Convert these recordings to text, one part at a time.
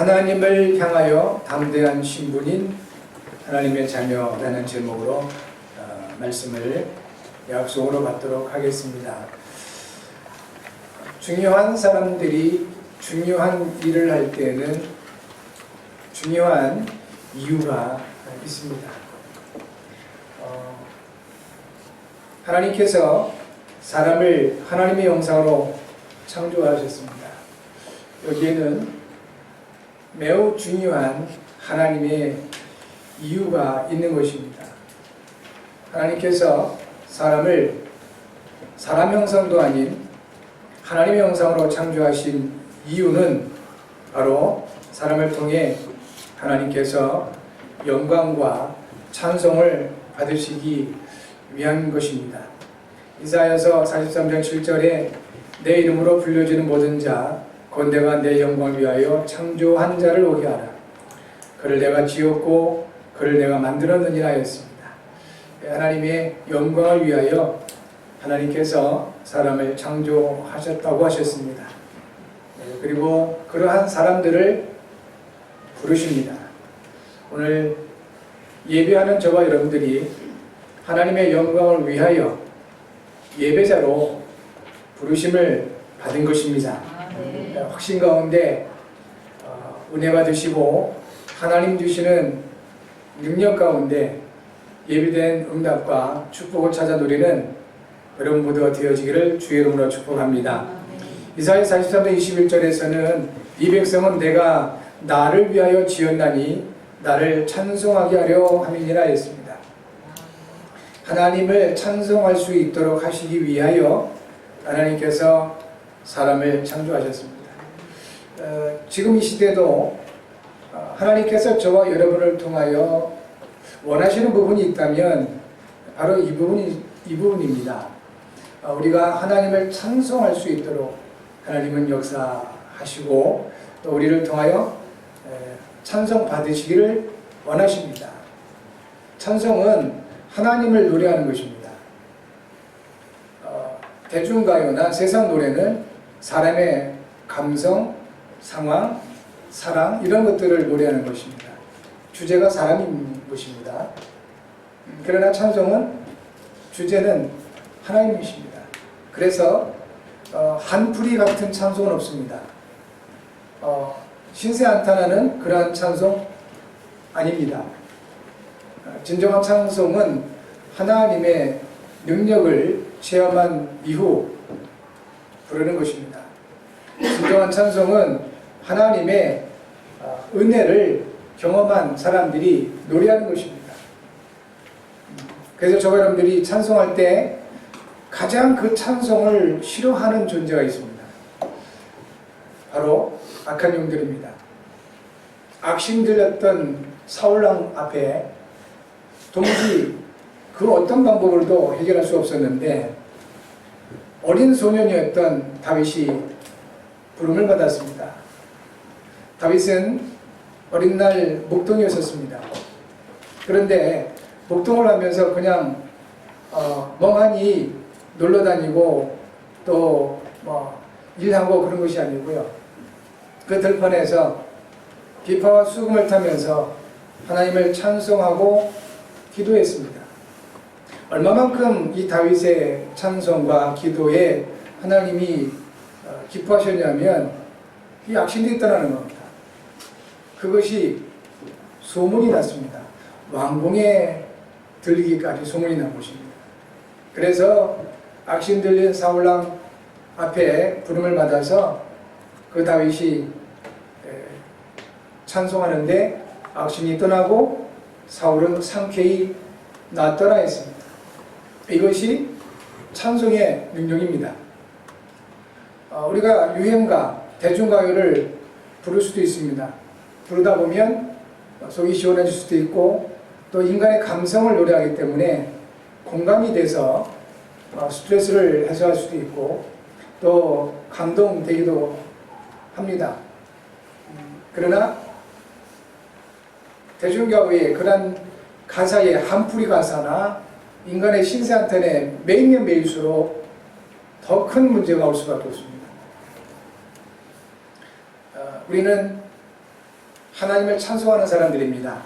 하나님을 향하여 담대한 신분인 하나님의 자녀라는 제목으로 말씀을 약속으로 받도록 하겠습니다. 중요한 사람들이 중요한 일을 할 때는 중요한 이유가 있습니다. 하나님께서 사람을 하나님의 형상으로 창조하셨습니다. 여기에는 매우 중요한 하나님의 이유가 있는 것입니다. 하나님께서 사람을 사람 형상도 아닌 하나님의 형상으로 창조하신 이유는 바로 사람을 통해 하나님께서 영광과 찬송을 받으시기 위한 것입니다. 이사야서 43장 7절에 내 이름으로 불려지는 모든 자 곧 내가 내 영광을 위하여 창조한 자를 오게 하라. 그를 내가 지었고 그를 내가 만들었느니라 했습니다. 하나님의 영광을 위하여 하나님께서 사람을 창조하셨다고 하셨습니다. 그리고 그러한 사람들을 부르십니다. 오늘 예배하는 저와 여러분들이 하나님의 영광을 위하여 예배자로 부르심을 받은 것입니다. 확신 가운데 은혜 받으시고 하나님 주시는 능력 가운데 예비된 응답과 축복을 찾아 누리는 여러분 모두가 되어지기를 주의 이름으로 축복합니다. 이사야 43장 21절에서는 이 백성은 내가 나를 위하여 지었나니 나를 찬송하게 하려 함이니라 했습니다. 하나님을 찬송할 수 있도록 하시기 위하여 하나님께서 사람을 창조하셨습니다. 지금 이 시대도 하나님께서 저와 여러분을 통하여 원하시는 부분이 있다면 바로 이 부분입니다. 우리가 하나님을 찬송할 수 있도록 하나님은 역사하시고 또 우리를 통하여 찬송 받으시기를 원하십니다. 찬송은 하나님을 노래하는 것입니다. 대중가요나 세상 노래는 사람의 감성, 상황, 사랑 이런 것들을 노래하는 것입니다. 주제가 사람인 것입니다. 그러나 찬송은 주제는 하나님이십니다. 그래서 한풀이 같은 찬송은 없습니다. 신세 한탄하는 그러한 찬송 아닙니다. 진정한 찬송은 하나님의 능력을 체험한 이후 부르는 것입니다. 진정한 찬송은 하나님의 은혜를 경험한 사람들이 노래하는 것입니다. 그래서 저와 여러분들이 찬송할 때 가장 그 찬송을 싫어하는 존재가 있습니다. 바로 악한 영들입니다. 악심 들렸던 사울왕 앞에 도무지 그 어떤 방법으로도 해결할 수 없었는데 어린 소년이었던 다윗이 부름을 받았습니다. 다윗은 어린 날 목동이었습니다. 그런데 목동을 하면서 그냥 멍하니 놀러 다니고 또 일하고 그런 것이 아니고요. 그 들판에서 비파와 수금을 타면서 하나님을 찬송하고 기도했습니다. 얼마만큼 이 다윗의 찬송과 기도에 하나님이 기뻐하셨냐면 이 악신들이 떠나는 겁니다. 그것이 소문이 났습니다. 왕궁에 들리기까지 소문이 난 것입니다. 그래서 악신 들린 사울왕 앞에 부름을 받아서 그 다윗이 찬송하는데 악신이 떠나고 사울은 상쾌히 낫더라 했습니다. 이것이 찬송의 능력입니다. 우리가 유행가, 대중가요를 부를 수도 있습니다. 부르다 보면 속이 시원해질 수도 있고 또 인간의 감성을 노래하기 때문에 공감이 돼서 스트레스를 해소할 수도 있고 또 감동되기도 합니다. 그러나 대중가요의 그런 가사의 한풀이 가사나 인간의 신세한탄에 매이면 매일수록 더 큰 문제가 올 수밖에 없습니다. 우리는 하나님을 찬송하는 사람들입니다.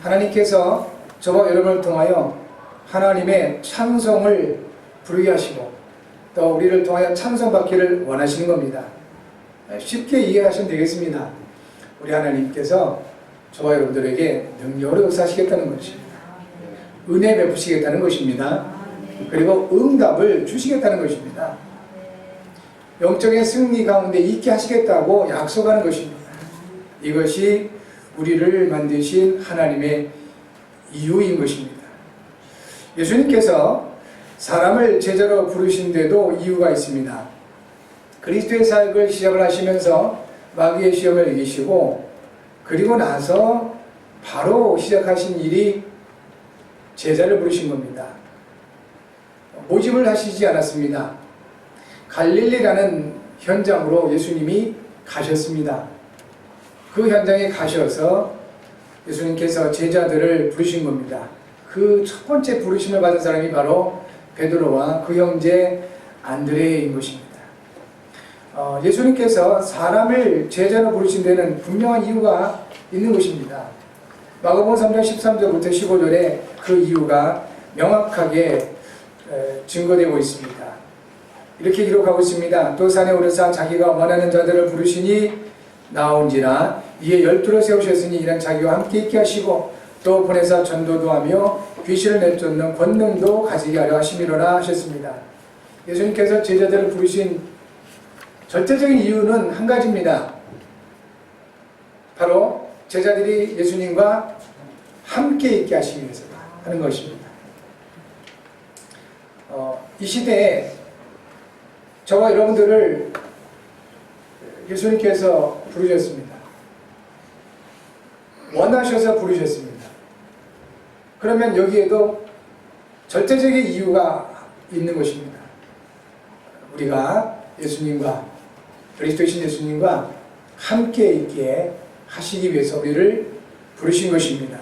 하나님께서 저와 여러분을 통하여 하나님의 찬송을 부르게 하시고 또 우리를 통하여 찬송받기를 원하시는 겁니다. 쉽게 이해하시면 되겠습니다. 우리 하나님께서 저와 여러분들에게 능력을 역사하시겠다는 것입니다. 은혜 베푸시겠다는 것입니다. 그리고 응답을 주시겠다는 것입니다. 영적인 승리 가운데 있게 하시겠다고 약속하는 것입니다. 이것이 우리를 만드신 하나님의 이유인 것입니다. 예수님께서 사람을 제자로 부르신 데도 이유가 있습니다. 그리스도의 사역을 시작을 하시면서 마귀의 시험을 이기시고 그리고 나서 바로 시작하신 일이 제자를 부르신 겁니다. 모집을 하시지 않았습니다. 갈릴리라는 현장으로 예수님이 가셨습니다. 그 현장에 가셔서 예수님께서 제자들을 부르신 겁니다. 그 첫 번째 부르심을 받은 사람이 바로 베드로와 그 형제 안드레인 것입니다. 예수님께서 사람을 제자로 부르신 데는 분명한 이유가 있는 것입니다. 마가복음 3장 13절부터 15절에 그 이유가 명확하게 증거되고 있습니다. 이렇게 기록하고 있습니다. 또 산에 오르사 자기가 원하는 자들을 부르시니 나온지라 이에 12를 세우셨으니 이는 자기와 함께 있게 하시고 또 보내사 전도도 하며 귀신을 내쫓는 권능도 가지게 하려 하심이로라 하셨습니다. 예수님께서 제자들을 부르신 절대적인 이유는 한 가지입니다. 바로 제자들이 예수님과 함께 있게 하시기 위해서 하는 것입니다. 이 시대에 저와 여러분들을 예수님께서 부르셨습니다. 원하셔서 부르셨습니다. 그러면 여기에도 절대적인 이유가 있는 것입니다. 우리가 예수님과 그리스도이신 예수님과 함께 있게 하시기 위해서 우리를 부르신 것입니다.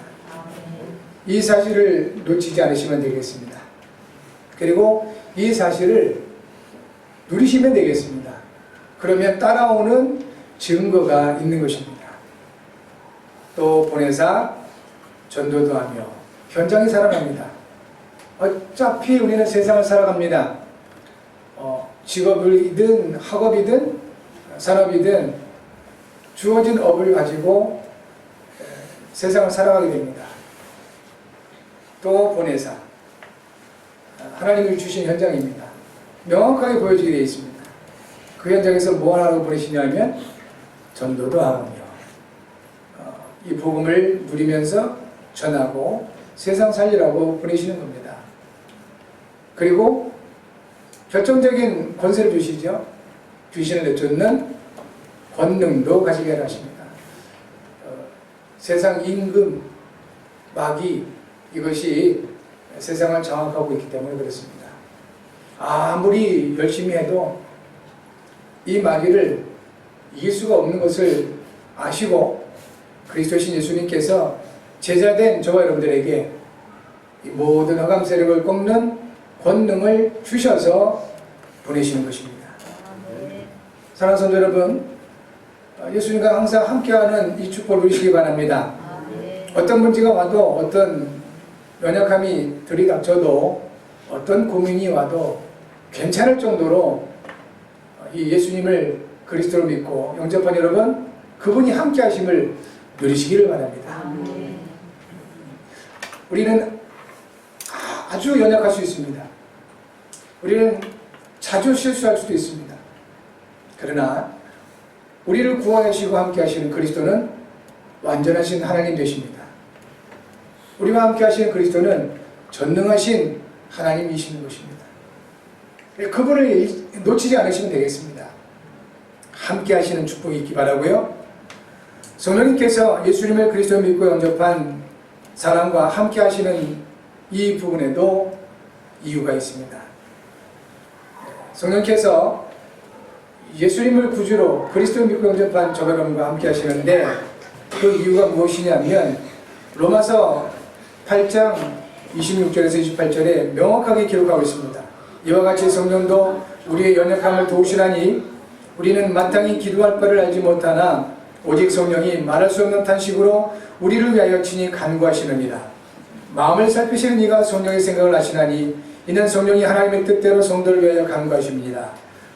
이 사실을 놓치지 않으시면 되겠습니다. 그리고 이 사실을 누리시면 되겠습니다. 그러면 따라오는 증거가 있는 것입니다. 또 보내사 전도도 하며 현장이 살아납니다. 어차피 우리는 세상을 살아갑니다. 직업이든 학업이든 산업이든 주어진 업을 가지고 세상을 살아가게 됩니다. 또 보내사 하나님이 주신 현장입니다. 명확하게 보여지게 되어 있습니다. 그 현장에서 뭐 하라고 보내시냐면 전도도 하며 이 복음을 누리면서 전하고 세상 살리라고 보내시는 겁니다. 그리고 결정적인 권세를 주시죠. 귀신을 내쫓는 권능도 가지게 하십니다. 세상 임금, 마귀 이것이 세상을 장악하고 있기 때문에 그렇습니다. 아무리 열심히 해도 이 마귀를 이길 수가 없는 것을 아시고 그리스도신 예수님께서 제자된 저와 여러분들에게 이 모든 흑암 세력을 꺾는 권능을 주셔서 보내시는 것입니다. 사랑하는 성도 여러분, 예수님과 항상 함께하는 이 축복을 누리시기 바랍니다. 어떤 문제가 와도 어떤 연약함이 들이닥쳐도 어떤 고민이 와도 괜찮을 정도로 이 예수님을 그리스도로 믿고 영접한 여러분, 그분이 함께 하심을 누리시기를 바랍니다. 우리는 아주 연약할 수 있습니다. 우리는 자주 실수할 수도 있습니다. 그러나 우리를 구원하시고 함께 하시는 그리스도는 완전하신 하나님 되십니다. 우리와 함께 하시는 그리스도는 전능하신 하나님이시는 것입니다. 그분을 놓치지 않으시면 되겠습니다. 함께 하시는 축복이 있기 바라고요. 성령님께서 예수님을 그리스도 믿고 영접한 사람과 함께 하시는 이 부분에도 이유가 있습니다. 성령께서 예수님을 구주로 그리스도 믿고 영접한 저 여러분과 함께 하시는데 그 이유가 무엇이냐면 로마서 8장 26절에서 28절에 명확하게 기록하고 있습니다. 이와 같이 성령도 우리의 연약함을 도우시라니 우리는 마땅히 기도할 바를 알지 못하나 오직 성령이 말할 수 없는 탄식으로 우리를 위하여 친히 간구하시느니라. 마음을 살피시는 이가 성령의 생각을 하시나니 이는 성령이 하나님의 뜻대로 성도를 위하여 간구하십니다.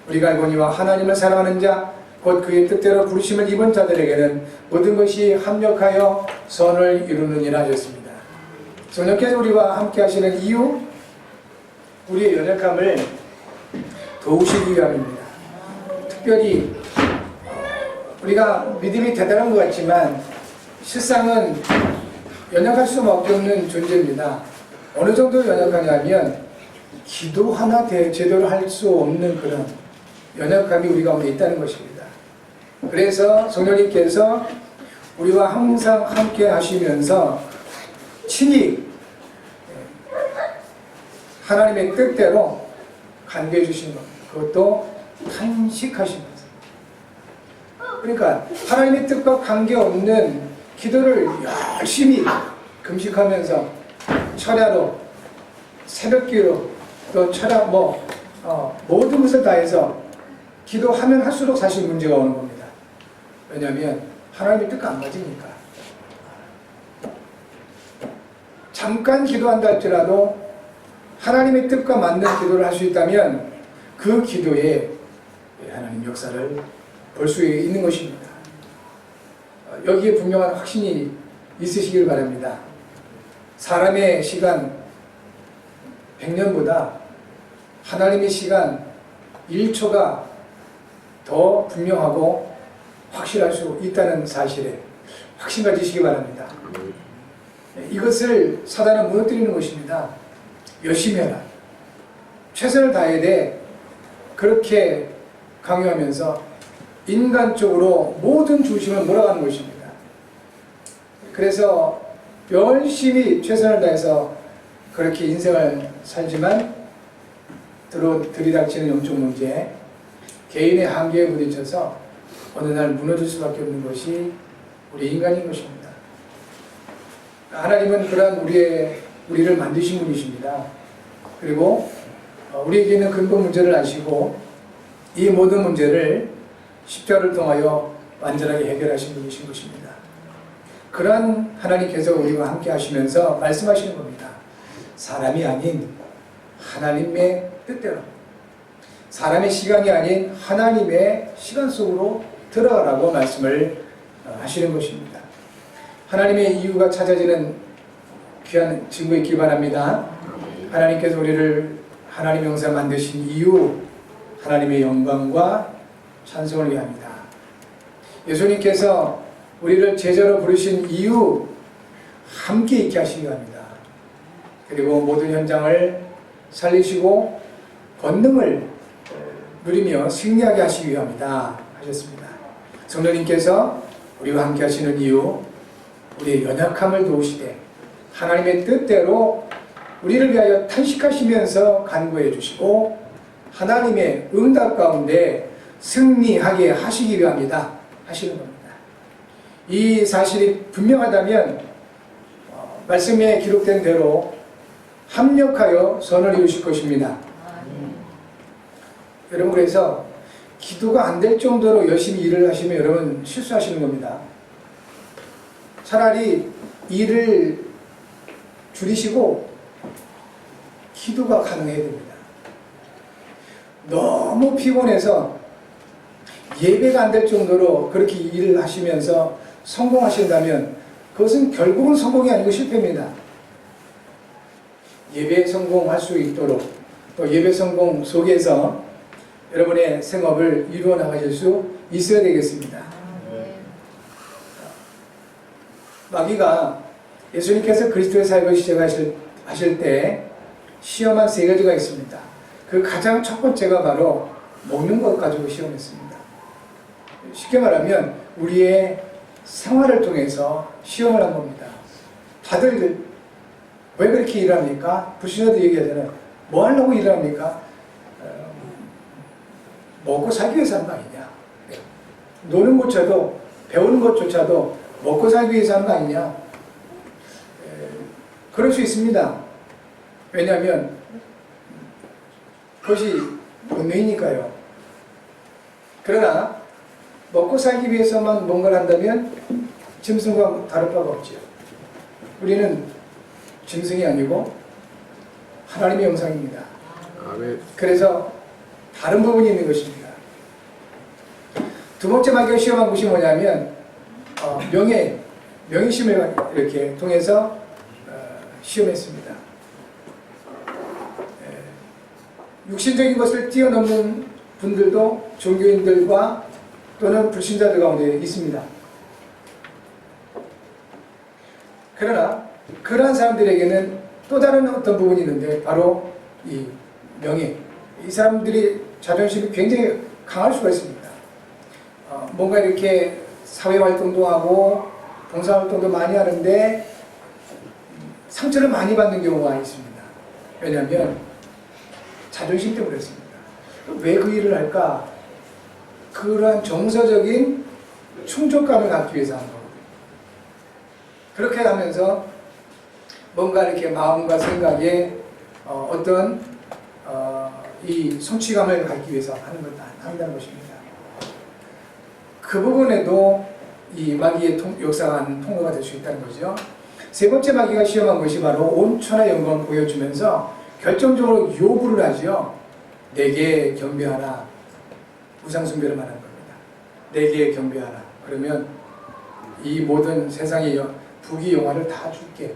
우리가 알거니와 하나님을 사랑하는 자 곧 그의 뜻대로 부르심을 입은 자들에게는 모든 것이 합력하여 선을 이루느니라 하셨습니다. 성령께서 우리와 함께 하시는 이유, 우리의 연약함을 도우시기 위함입니다. 특별히 우리가 믿음이 대단한 것 같지만 실상은 연약할 수밖에 없는 존재입니다. 어느 정도 연약하냐면 기도 하나 제대로 할 수 없는 그런 연약함이 우리 가운데 있다는 것입니다. 그래서 성령님께서 우리와 항상 함께 하시면서 친히 하나님의 뜻대로 간구해 주신 겁니다. 그것도 탄식하시면서. 그러니까 하나님의 뜻과 관계없는 기도를 열심히 금식하면서 철야로, 새벽기로, 또 철야 모든 것을 다해서 기도하면 할수록 사실 문제가 오는 겁니다. 왜냐하면 하나님의 뜻과 안 맞으니까. 잠깐 기도한다 할지라도 하나님의 뜻과 맞는 기도를 할 수 있다면 그 기도에 하나님 역사를 볼 수 있는 것입니다. 여기에 분명한 확신이 있으시길 바랍니다. 사람의 시간 100년보다 하나님의 시간 1초가 더 분명하고 확실할 수 있다는 사실에 확신 가지시기 바랍니다. 이것을 사단은 무너뜨리는 것입니다. 열심히 해라. 최선을 다해야 돼. 그렇게 강요하면서 인간적으로 모든 중심을 몰아가는 것입니다. 그래서 열심히 최선을 다해서 그렇게 인생을 살지만 들이닥치는 영적 문제, 개인의 한계에 부딪혀서 어느 날 무너질 수밖에 없는 것이 우리 인간인 것입니다. 하나님은 그런 우리를 만드신 분이십니다. 그리고 우리에게 있는 근본 문제를 아시고 이 모든 문제를 십자가를 통하여 완전하게 해결하신 분이신 것입니다. 그러한 하나님께서 우리와 함께 하시면서 말씀하시는 겁니다. 사람이 아닌 하나님의 뜻대로, 사람의 시간이 아닌 하나님의 시간 속으로 들어가라고 말씀을 하시는 것입니다. 하나님의 이유가 찾아지는 귀한 증거에 기반합니다. 하나님께서 우리를 하나님의 형상 만드신 이유, 하나님의 영광과 찬송을 위함이다. 예수님께서 우리를 제자로 부르신 이유, 함께 있게 하시기 위함이다. 그리고 모든 현장을 살리시고 권능을 누리며 승리하게 하시기 위함이다 하셨습니다. 성령님께서 우리와 함께 하시는 이유, 우리의 연약함을 도우시되 하나님의 뜻대로 우리를 위하여 탄식하시면서 간구해 주시고 하나님의 응답 가운데 승리하게 하시기 위함이다 하시는 겁니다. 이 사실이 분명하다면 말씀에 기록된 대로 합력하여 선을 이루실 것입니다. 여러분, 그래서 기도가 안 될 정도로 열심히 일을 하시면 여러분 실수하시는 겁니다. 차라리 일을 줄이시고 기도가 가능해야 됩니다. 너무 피곤해서 예배가 안 될 정도로 그렇게 일을 하시면서 성공하신다면 그것은 결국은 성공이 아니고 실패입니다. 예배 성공할 수 있도록 또 예배 성공 속에서 여러분의 생업을 이루어 나가실 수 있어야 되겠습니다. 마귀가 예수님께서 그리스도의 사역을 시작하실 때 시험한 세 가지가 있습니다. 그 가장 첫 번째가 바로 먹는 것 가지고 시험했습니다. 쉽게 말하면 우리의 생활을 통해서 시험을 한 겁니다. 다들 왜 그렇게 일을 합니까? 불신자들 얘기하잖아요. 뭐 하려고 일을 합니까? 먹고 살기 위해서 하는 거 아니냐. 노는 것조차도, 배우는 것조차도 먹고 살기 위해서 하는 거 아니냐. 그럴 수 있습니다. 왜냐하면 그것이 본능이니까요. 그러나 먹고 살기 위해서만 뭔가를 한다면 짐승과 다를 바가 없죠. 우리는 짐승이 아니고 하나님의 형상입니다. 아멘. 그래서 다른 부분이 있는 것입니다. 두 번째 마귀가 시험한 것이 뭐냐면 명예심을 이렇게 통해서 시험했습니다. 육신적인 것을 뛰어넘는 분들도 종교인들과 또는 불신자들 가운데 있습니다. 그러나 그러한 사람들에게는 또 다른 어떤 부분이 있는데 바로 이 명예. 이 사람들이 자존심이 굉장히 강할 수가 있습니다. 뭔가 이렇게 사회활동도 하고 봉사활동도 많이 하는데 상처를 많이 받는 경우가 있습니다. 왜냐하면 자존심 때문에 그렇습니다. 왜 그 일을 할까? 그러한 정서적인 충족감을 갖기 위해서 하는 거거든요. 그렇게 하면서 뭔가 이렇게 마음과 생각에 어떤 이 성취감을 갖기 위해서 하는 것 한다는 것입니다. 그 부분에도 이 마귀의 역사가 통로가 될 수 있다는 거죠. 세 번째 마귀가 시험한 것이 바로 온천한 영광을 보여주면서 결정적으로 요구를 하죠. 내게 경배하라. 우상숭배를 말하는 겁니다. 내게 경배하라. 그러면 이 모든 세상의 부귀 영화를 다 줄게.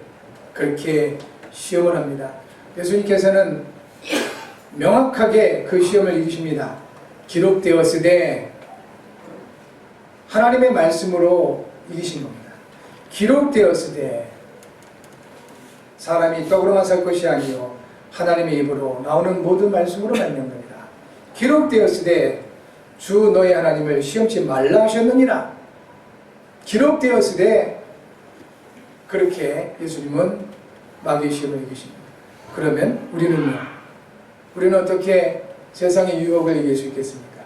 그렇게 시험을 합니다. 예수님께서는 명확하게 그 시험을 이기십니다. 기록되었으되 하나님의 말씀으로 이기신 겁니다. 기록되었으되 사람이 떡으로만 살 것이 아니요 하나님의 입으로 나오는 모든 말씀으로 말미암습니다. 기록되었으되 주 너의 하나님을 시험치 말라 하셨느니라. 기록되었으되 그렇게 예수님은 마귀의 시험을 이기십니다. 그러면 우리는요? 우리는 어떻게 세상의 유혹을 이길 수 있겠습니까?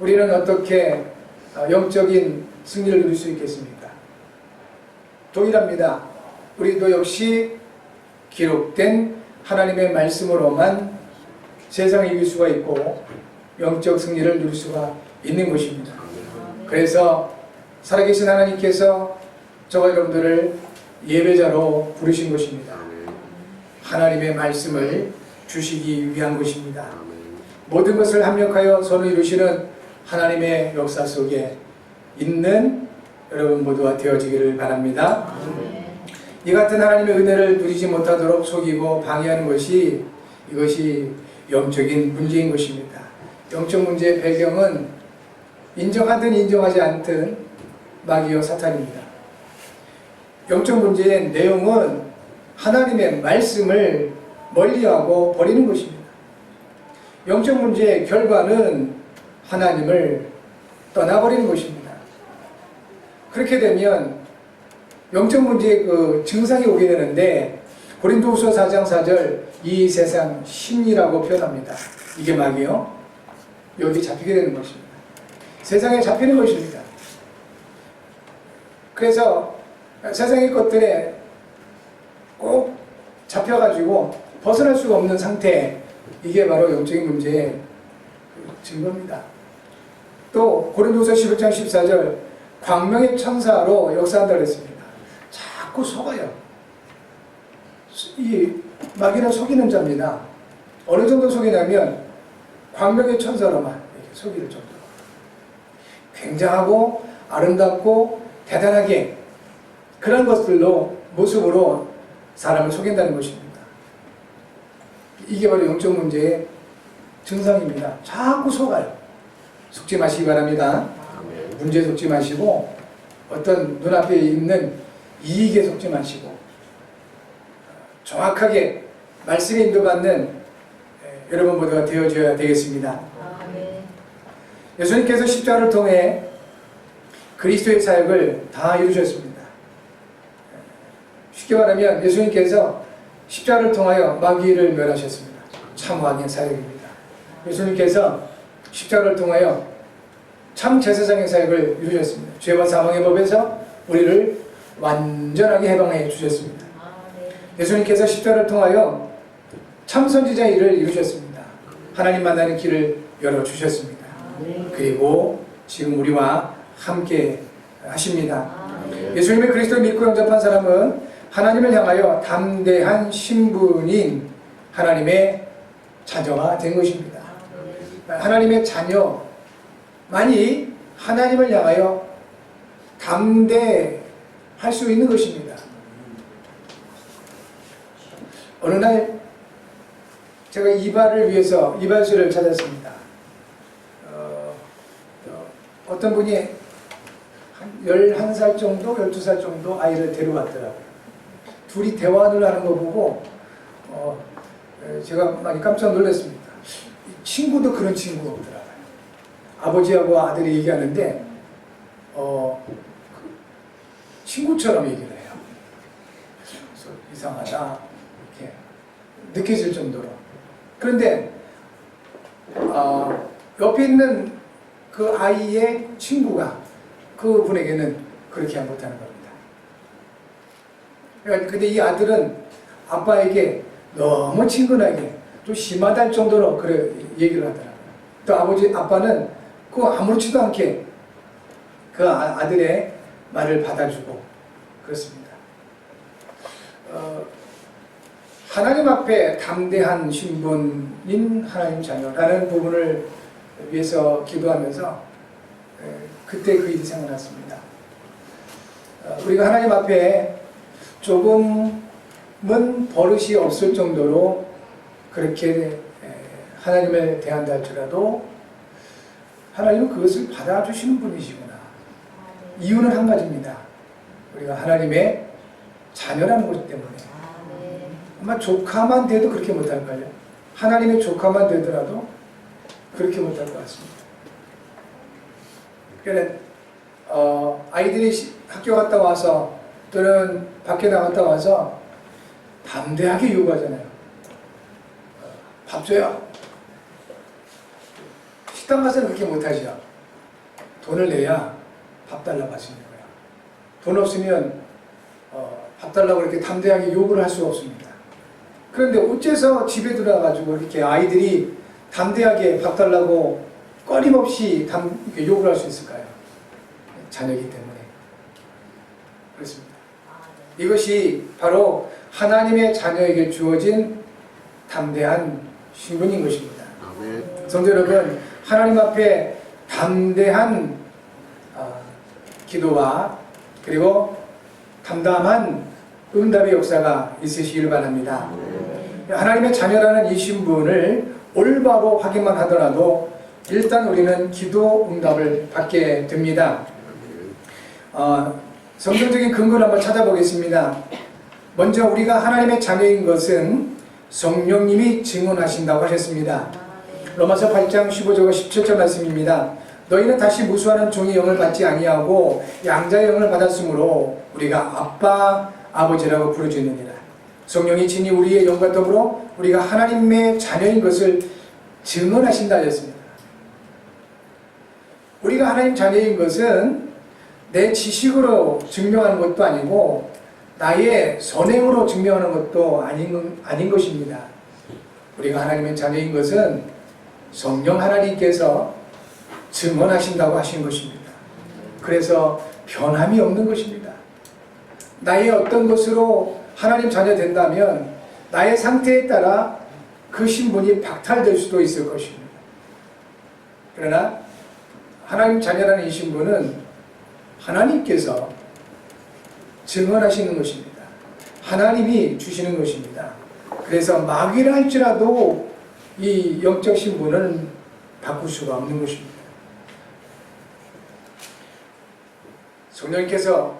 우리는 어떻게 영적인 승리를 누릴 수 있겠습니까? 동일합니다. 우리도 역시 기록된 하나님의 말씀으로만 세상을 이길 수가 있고 영적 승리를 누릴 수가 있는 것입니다. 그래서 살아계신 하나님께서 저와 여러분들을 예배자로 부르신 것입니다. 하나님의 말씀을 주시기 위한 것입니다. 모든 것을 합력하여 선을 이루시는 하나님의 역사 속에 있는 여러분 모두가 되어지기를 바랍니다. 이 같은 하나님의 은혜를 누리지 못하도록 속이고 방해하는 것이 이것이 영적인 문제인 것입니다. 영적 문제의 배경은 인정하든 인정하지 않든 마귀와 사탄입니다. 영적 문제의 내용은 하나님의 말씀을 멀리하고 버리는 것입니다. 영적 문제의 결과는 하나님을 떠나버리는 것입니다. 그렇게 되면 영적 문제의 그 증상이 오게 되는데 고린도후서 4장 4절 이 세상 심리라고 표현합니다. 이게 마귀요. 여기 잡히게 되는 것입니다. 세상에 잡히는 것입니다. 그래서 세상의 것들에 꼭 잡혀가지고 벗어날 수가 없는 상태, 이게 바로 영적인 문제의 증거입니다. 또 고린도후서 11장 14절 광명의 천사로 역사한다고 했습니다. 자꾸 속아요. 이 마귀는 속이는 자입니다. 어느 정도 속이냐면 광명의 천사로만 이렇게 속일 정도로 굉장하고 아름답고 대단하게 그런 것들로 모습으로 사람을 속인다는 것입니다. 이게 바로 영적 문제의 증상입니다. 자꾸 속아요. 속지 마시기 바랍니다. 문제에 속지 마시고 어떤 눈앞에 있는 이익에 속지 마시고 정확하게 말씀에 인도받는 여러분 모두가 되어줘야 되겠습니다. 예수님께서 십자가를 통해 그리스도의 사역을 다 이루셨습니다. 쉽게 말하면 예수님께서 십자가를 통하여 마귀를 멸하셨습니다. 참 왕의 사역입니다. 예수님께서 십자가를 통하여 참 제사장의 사역을 이루셨습니다. 죄와 사망의 법에서 우리를 완전하게 해방해 주셨습니다. 예수님께서 십자가를 통하여 참 선지자의 일을 이루셨습니다. 하나님 만나는 길을 열어주셨습니다. 그리고 지금 우리와 함께 하십니다. 예수님의 그리스도를 믿고 영접한 사람은 하나님을 향하여 담대한 신분인 하나님의 자녀가 된 것입니다. 하나님의 자녀만이 하나님을 향하여 담대할 수 있는 것입니다. 어느 날 제가 이발을 위해서 이발소를 찾았습니다. 어떤 분이 한 11살 정도, 12살 정도 아이를 데려왔더라고요. 둘이 대화를 하는 거 보고 제가 많이 깜짝 놀랐습니다. 친구도 그런 친구가 없더라고요. 아버지하고 아들이 얘기하는데 친구처럼 얘기를 해요. 그래서 이상하다 이렇게 느껴질 정도로. 그런데 옆에 있는 그 아이의 친구가 그분에게는 그렇게 못하는 겁니다. 근데 이 아들은 아빠에게 너무 친근하게 또 심하다 정도로 그래 얘기를 하더라고요. 또 아빠는 그 아무렇지도 않게 그 아들의 말을 받아주고 그렇습니다. 하나님 앞에 담대한 신분인 하나님 자녀라는 부분을 위해서 기도하면서 그때 그 일이 생각났습니다. 우리가 하나님 앞에 조금은 버릇이 없을 정도로 그렇게 하나님을 대한다 할지라도 하나님은 그것을 받아주시는 분이시구나. 이유는 한 가지입니다. 우리가 하나님의 자녀라는 것 때문에. 아마 조카만 돼도 그렇게 못할걸요. 하나님의 조카만 되더라도 그렇게 못할 것 같습니다. 그러니까 아이들이 학교 갔다 와서 또는 밖에 나갔다 와서 담대하게 요구하잖아요. 밥 줘요. 식당 가서는 그렇게 못하죠. 돈을 내야 밥 달라고 할 수 있는 거예요. 돈 없으면 밥 달라고 이렇게 담대하게 요구를 할 수가 없습니다. 그런데 어째서 집에 들어가가지고 이렇게 아이들이 담대하게 밥 달라고 꺼림없이 이렇게 요구를 할 수 있을까요? 자녀이기 때문에 그렇습니다. 이것이 바로 하나님의 자녀에게 주어진 담대한 신분인 것입니다. 성도 여러분, 하나님 앞에 담대한 기도와 그리고 담담한 응답의 역사가 있으시길 바랍니다. 하나님의 자녀라는 이 신분을 올바로 확인만 하더라도 일단 우리는 기도 응답을 받게 됩니다. 성경적인 근거를 한번 찾아보겠습니다. 먼저 우리가 하나님의 자녀인 것은 성령님이 증언하신다고 하셨습니다. 로마서 8장 15절과 17절 말씀입니다. 너희는 다시 무수하는 종의 영을 받지 아니하고 양자의 영을 받았으므로 우리가 아빠, 아버지라고 부르짖느니라. 성령이 친히 우리의 영과 더불어 우리가 하나님의 자녀인 것을 증언하신다 하셨습니다. 우리가 하나님 자녀인 것은 내 지식으로 증명하는 것도 아니고 나의 선행으로 증명하는 것도 아닌 것입니다. 우리가 하나님의 자녀인 것은 성령 하나님께서 증언하신다고 하신 것입니다. 그래서 변함이 없는 것입니다. 나의 어떤 것으로 하나님 자녀 된다면 나의 상태에 따라 그 신분이 박탈될 수도 있을 것입니다. 그러나 하나님 자녀라는 이 신분은 하나님께서 증언하시는 것입니다. 하나님이 주시는 것입니다. 그래서 마귀라 할지라도 이 영적 신분은 바꿀 수가 없는 것입니다. 성령님께서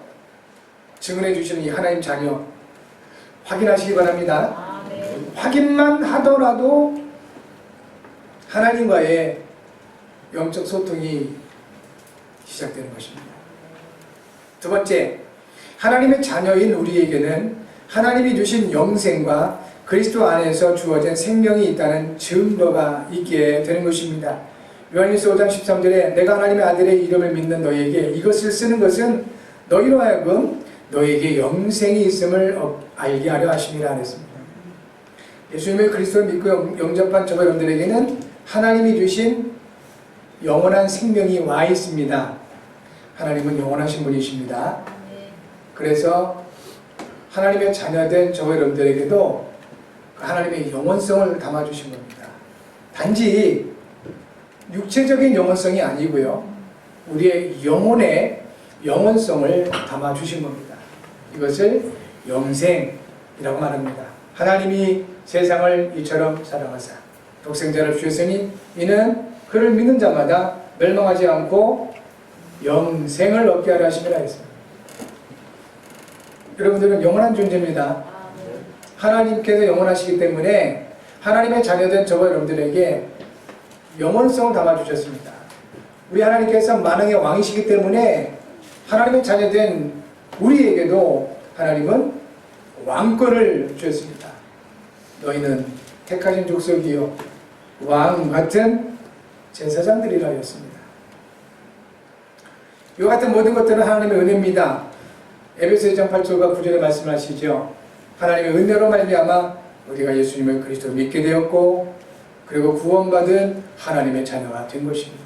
증언해 주시는 이 하나님 자녀 확인하시기 바랍니다. 확인만 하더라도 하나님과의 영적 소통이 시작되는 것입니다. 두 번째, 하나님의 자녀인 우리에게는 하나님이 주신 영생과 그리스도 안에서 주어진 생명이 있다는 증거가 있게 되는 것입니다. 요한일서 5장 13절에 내가 하나님의 아들의 이름을 믿는 너희에게 이것을 쓰는 것은 너희로 하여금 너희에게 영생이 있음을 알게 하려 하심이라 하였습니다. 예수님의 그리스도를 믿고 영접한 저와 여러분들에게는 하나님이 주신 영원한 생명이 와 있습니다. 하나님은 영원하신 분이십니다. 그래서 하나님의 자녀된 저와 여러분들에게도 하나님의 영원성을 담아주신 겁니다. 단지 육체적인 영원성이 아니고요, 우리의 영혼의 영원성을 담아주신 겁니다. 이것을 영생이라고 말합니다. 하나님이 세상을 이처럼 사랑하사 독생자를 주셨으니 이는 그를 믿는 자마다 멸망하지 않고 영생을 얻게 하려 하심이라 했습니다. 여러분들은 영원한 존재입니다. 하나님께서 영원하시기 때문에 하나님의 자녀된 저와 여러분들에게 영원성을 담아주셨습니다. 우리 하나님께서 만왕의 왕이시기 때문에 하나님의 자녀된 우리에게도 하나님은 왕권을 주셨습니다. 너희는 택하신 족속이요 왕 같은 제사장들이라 하였습니다. 이와 같은 모든 것들은 하나님의 은혜입니다. 에베소 2장 8절과 9절에 말씀하시죠. 하나님의 은혜로 말미암아 우리가 예수님을 그리스도로 믿게 되었고 그리고 구원받은 하나님의 자녀가 된 것입니다.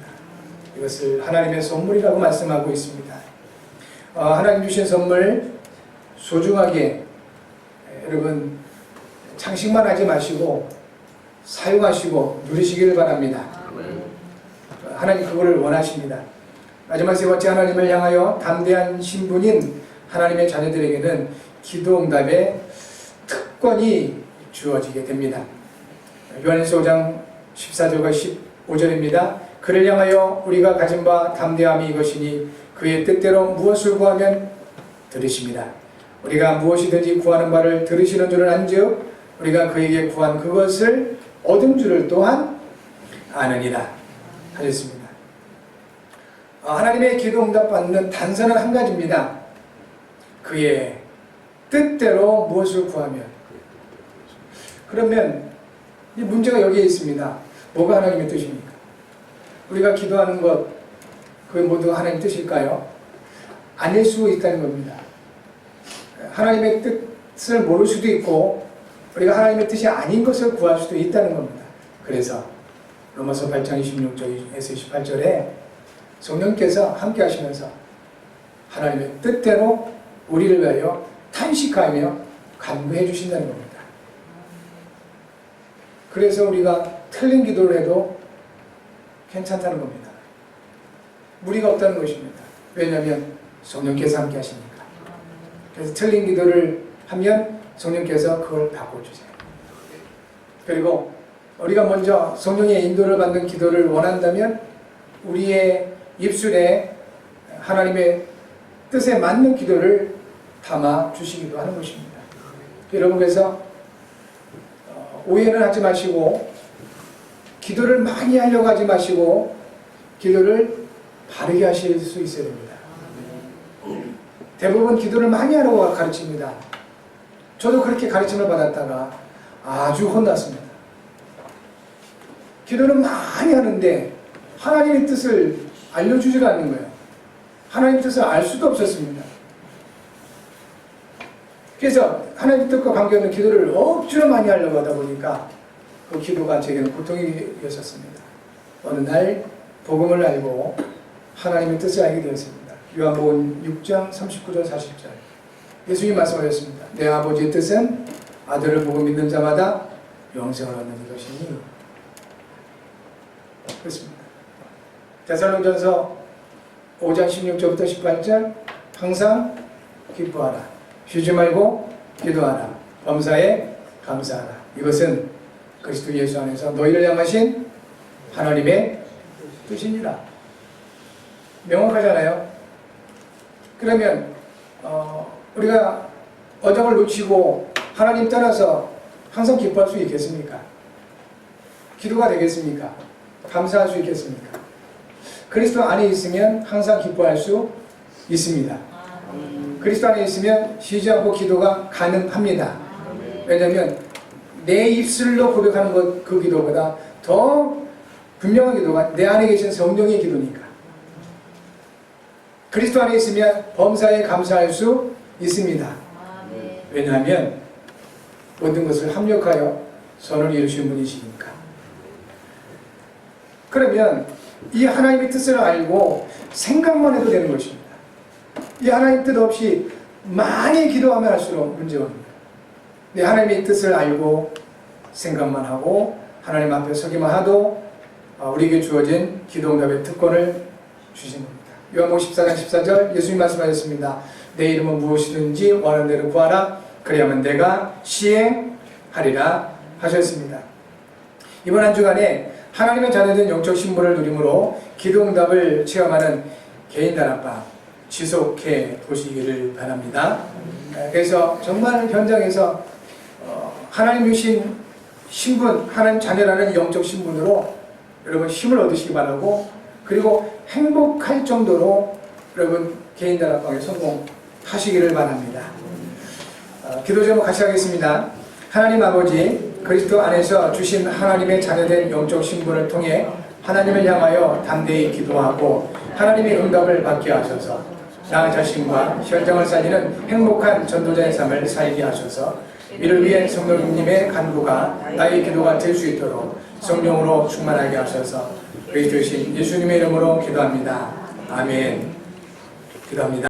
이것을 하나님의 선물이라고 말씀하고 있습니다. 하나님 주신 선물 소중하게 여러분 창식만 하지 마시고 사용하시고 누리시기를 바랍니다. 하나님 그거를 원하십니다. 마지막 세 번째, 하나님을 향하여 담대한 신분인 하나님의 자녀들에게는 기도 응답의 특권이 주어지게 됩니다. 요한일서 5장 14절과 15절입니다. 그를 향하여 우리가 가진 바 담대함이 이것이니 그의 뜻대로 무엇을 구하면 들으십니다. 우리가 무엇이든지 구하는 바를 들으시는 줄은 안즉 우리가 그에게 구한 그것을 얻은 줄을 또한 아느니라 하셨습니다. 하나님의 기도 응답 받는 단서는 한 가지입니다. 그의 뜻대로 무엇을 구하면. 그러면 이 문제가 여기에 있습니다. 뭐가 하나님의 뜻입니까? 우리가 기도하는 것, 그게 모두 하나님의 뜻일까요? 아닐 수 있다는 겁니다. 하나님의 뜻을 모를 수도 있고 우리가 하나님의 뜻이 아닌 것을 구할 수도 있다는 겁니다. 그래서 로마서 8장 26절에서 28절에 성령께서 함께 하시면서 하나님의 뜻대로 우리를 위하여 탄식하며 간구해 주신다는 겁니다. 그래서 우리가 틀린 기도를 해도 괜찮다는 겁니다. 무리가 없다는 것입니다. 왜냐하면 성령께서 함께 하시니까. 그래서 틀린 기도를 하면 성령께서 그걸 바꿔주세요. 그리고 우리가 먼저 성령의 인도를 받는 기도를 원한다면 우리의 입술에 하나님의 뜻에 맞는 기도를 담아 주시기도 하는 것입니다. 여러분, 그래서 오해는 하지 마시고 기도를 많이 하려고 하지 마시고 기도를 바르게 하실 수 있어야 됩니다. 대부분 기도를 많이 하라고 가르칩니다. 저도 그렇게 가르침을 받았다가 아주 혼났습니다. 기도는 많이 하는데 하나님의 뜻을 알려주질 않는 거예요. 하나님의 뜻을 알 수도 없었습니다. 그래서 하나님의 뜻과 관계없는 기도를 억지로 많이 하려고 하다 보니까 그 기도가 제게는 고통이었었습니다. 어느 날 복음을 알고 하나님의 뜻을 알게 되었습니다. 요한복음 6장 39절 40절 예수님이 말씀하셨습니다. 내 아버지의 뜻은 아들을 보고 믿는 자마다 영생을 얻는 것이니 그렇습니다. 데살로니가전서 5장 16절부터 18절 항상 기뻐하라. 쉬지 말고 기도하라. 범사에 감사하라. 이것은 그리스도 예수 안에서 너희를 향하신 하나님의 뜻이니라. 명확하잖아요. 그러면 우리가 어장을 놓치고 하나님 떠나서 항상 기뻐할 수 있겠습니까? 기도가 되겠습니까? 감사할 수 있겠습니까? 그리스도 안에 있으면 항상 기뻐할 수 있습니다. 그리스도 안에 있으면 쉬지 않고 기도가 가능합니다. 왜냐하면 내 입술로 고백하는 것, 그 기도보다 더 분명한 기도가 내 안에 계신 성령의 기도니까. 그리스도 안에 있으면 범사에 감사할 수 있습니다. 왜냐하면 모든 것을 합력하여 선을 이루신 분이시니까. 그러면 이 하나님의 뜻을 알고 생각만 해도 되는 것입니다. 이 하나님 뜻 없이 많이 기도하면 할수록 문제가 옵니다. 하나님의 뜻을 알고 생각만 하고 하나님 앞에 서기만 하도 우리에게 주어진 기도응답의 특권을 주신 겁니다. 요한복음 14장 14절 예수님 말씀하셨습니다. 내 이름은 무엇이든지 원하는 대로 구하라. 그리하면 내가 시행하리라 하셨습니다. 이번 한 주간에 하나님의 자녀된 영적 신분을 누림으로 기도응답을 체험하는 개인 다락방 지속해 보시기를 바랍니다. 그래서 정말 현장에서 하나님 주신 신분, 하나님 자녀라는 영적 신분으로 여러분 힘을 얻으시기 바라고, 그리고 행복할 정도로 여러분 개인 다락방에 성공하시기를 바랍니다. 기도 제목 같이 하겠습니다. 하나님 아버지, 그리스도 안에서 주신 하나님의 자녀된 영적 신분을 통해 하나님을 향하여 담대히 기도하고 하나님의 응답을 받게 하셔서 나 자신과 현장을 살리는 행복한 전도자의 삶을 살게 하셔서 이를 위해 성령님의 간구가 나의 기도가 될 수 있도록 성령으로 충만하게 하셔서 그리스도이신 예수님의 이름으로 기도합니다. 아멘. 기도합니다.